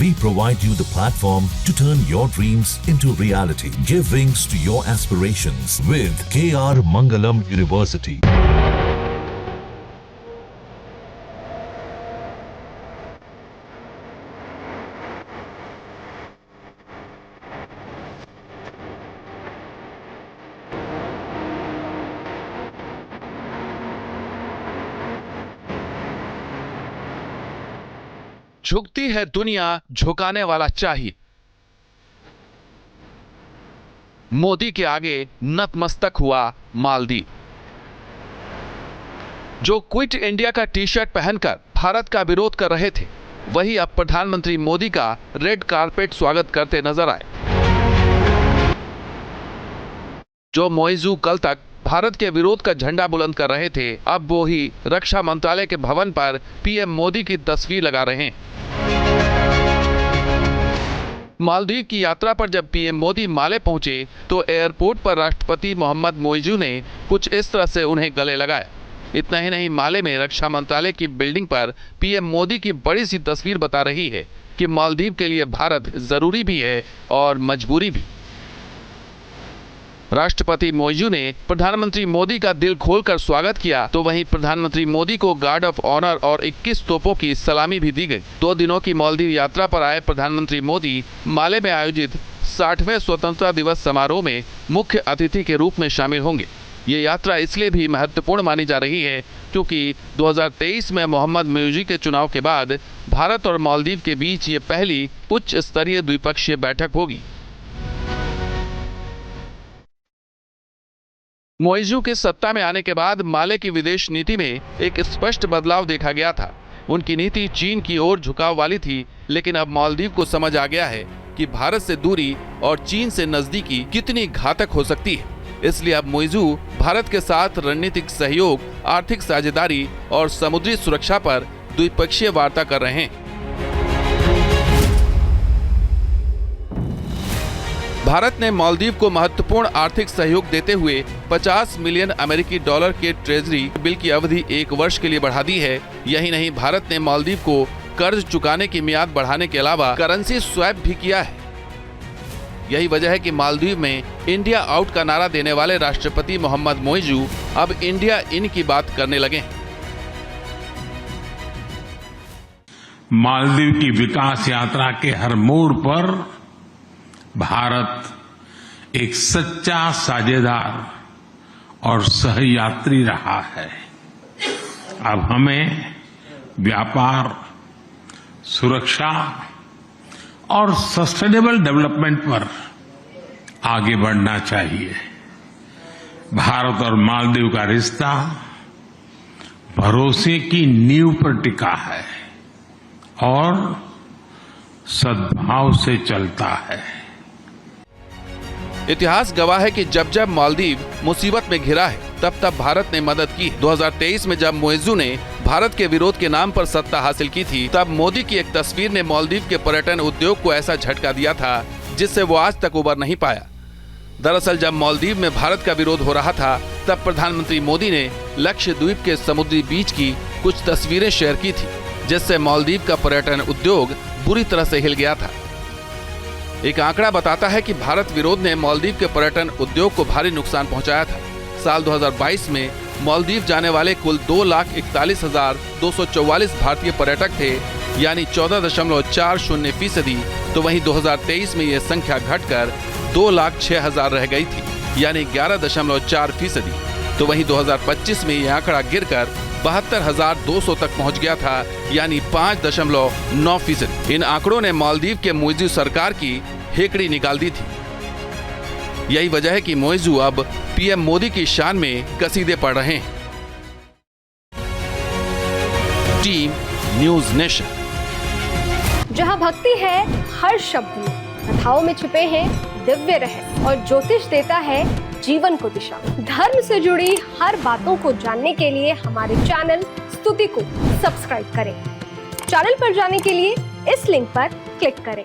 We provide you the platform to turn your dreams into reality. Give wings to your aspirations with KR Mangalam University. झुकती है दुनिया, झुकाने वाला चाहिए। मोदी के आगे नतमस्तक हुआ मालदीव। जो क्विट इंडिया का टी शर्ट पहनकर भारत का विरोध कर रहे थे, वही अब प्रधानमंत्री मोदी का रेड कारपेट स्वागत करते नजर आए। जो मोइजू कल तक भारत के विरोध का झंडा बुलंद कर रहे थे, अब वो ही रक्षा मंत्रालय के भवन पर पीएम मोदी की तस्वीर लगा रहे हैं। मालदीव की यात्रा पर जब पीएम मोदी माले पहुंचे तो एयरपोर्ट पर राष्ट्रपति मोहम्मद मोइजू ने कुछ इस तरह से उन्हें गले लगाया। इतना ही नहीं, माले में रक्षा मंत्रालय की बिल्डिंग पर पीएम मोदी की बड़ी सी तस्वीर बता रही है कि मालदीव के लिए भारत जरूरी भी है और मजबूरी भी। राष्ट्रपति मोइजू ने प्रधानमंत्री मोदी का दिल खोलकर स्वागत किया, तो वहीं प्रधानमंत्री मोदी को गार्ड ऑफ ऑनर और 21 तोपों की सलामी भी दी गई। 2 दिनों की मालदीव यात्रा पर आए प्रधानमंत्री मोदी माले में आयोजित 60वें स्वतंत्रता दिवस समारोह में मुख्य अतिथि के रूप में शामिल होंगे। ये यात्रा इसलिए भी महत्वपूर्ण मानी जा रही है क्योंकि 2023 में मोहम्मद मोइजू के चुनाव के बाद भारत और मालदीव के बीच ये पहली उच्च स्तरीय द्विपक्षीय बैठक होगी। मोइजू के सत्ता में आने के बाद माले की विदेश नीति में एक स्पष्ट बदलाव देखा गया था। उनकी नीति चीन की ओर झुकाव वाली थी, लेकिन अब मालदीव को समझ आ गया है कि भारत से दूरी और चीन से नजदीकी कितनी घातक हो सकती है। इसलिए अब मोइजू भारत के साथ रणनीतिक सहयोग, आर्थिक साझेदारी और समुद्री सुरक्षा पर द्विपक्षीय वार्ता कर रहे हैं। भारत ने मालदीव को महत्वपूर्ण आर्थिक सहयोग देते हुए 50 मिलियन अमेरिकी डॉलर के ट्रेजरी बिल की अवधि 1 वर्ष के लिए बढ़ा दी है। यही नहीं, भारत ने मालदीव को कर्ज चुकाने की मियाद बढ़ाने के अलावा करेंसी स्वैप भी किया है। यही वजह है कि मालदीव में इंडिया आउट का नारा देने वाले राष्ट्रपति मोहम्मद मोइजू अब इंडिया इन की बात करने लगे हैं। मालदीव की विकास यात्रा के हर मोड़ पर भारत एक सच्चा साझेदार और सहयात्री रहा है। अब हमें व्यापार, सुरक्षा और सस्टेनेबल डेवलपमेंट पर आगे बढ़ना चाहिए। भारत और मालदीव का रिश्ता भरोसे की नींव पर टिका है और सद्भाव से चलता है। इतिहास गवाह है कि जब जब मालदीव मुसीबत में घिरा है, तब तब भारत ने मदद की। 2023 में जब मोइजू ने भारत के विरोध के नाम पर सत्ता हासिल की थी, तब मोदी की एक तस्वीर ने मालदीव के पर्यटन उद्योग को ऐसा झटका दिया था जिससे वो आज तक उबर नहीं पाया। दरअसल जब मालदीव में भारत का विरोध हो रहा था, तब प्रधानमंत्री मोदी ने लक्षद्वीप के समुद्री बीच की कुछ तस्वीरें शेयर की थी, जिससे मालदीव का पर्यटन उद्योग बुरी तरह से हिल गया था। एक आंकड़ा बताता है कि भारत विरोध ने मालदीव के पर्यटन उद्योग को भारी नुकसान पहुंचाया था। साल 2022 में मालदीव जाने वाले कुल 2,41,244 भारतीय पर्यटक थे, यानी 14.40%। तो वहीं 2023 में यह संख्या घटकर 2,06,000 रह गई थी, यानी 11.4%। तो वहीं 2025 में यह आंकड़ा गिरकर 72,200 तक पहुंच गया था, यानी 5.9%। इन आंकड़ों ने मालदीव के मोइजू सरकार की हेकड़ी निकाल दी थी। यही वजह है कि मोइजू अब पीएम मोदी की शान में कसीदे पढ़ रहे हैं। Team news nation. जहां भक्ति है हर शब्द में, कथाओं में छुपे हैं दिव्य रहस्य और ज्योतिष देता है जीवन को दिशा। धर्म से जुड़ी हर बातों को जानने के लिए हमारे चैनल स्तुति को सब्सक्राइब करें। चैनल पर जाने के लिए इस लिंक पर क्लिक करें।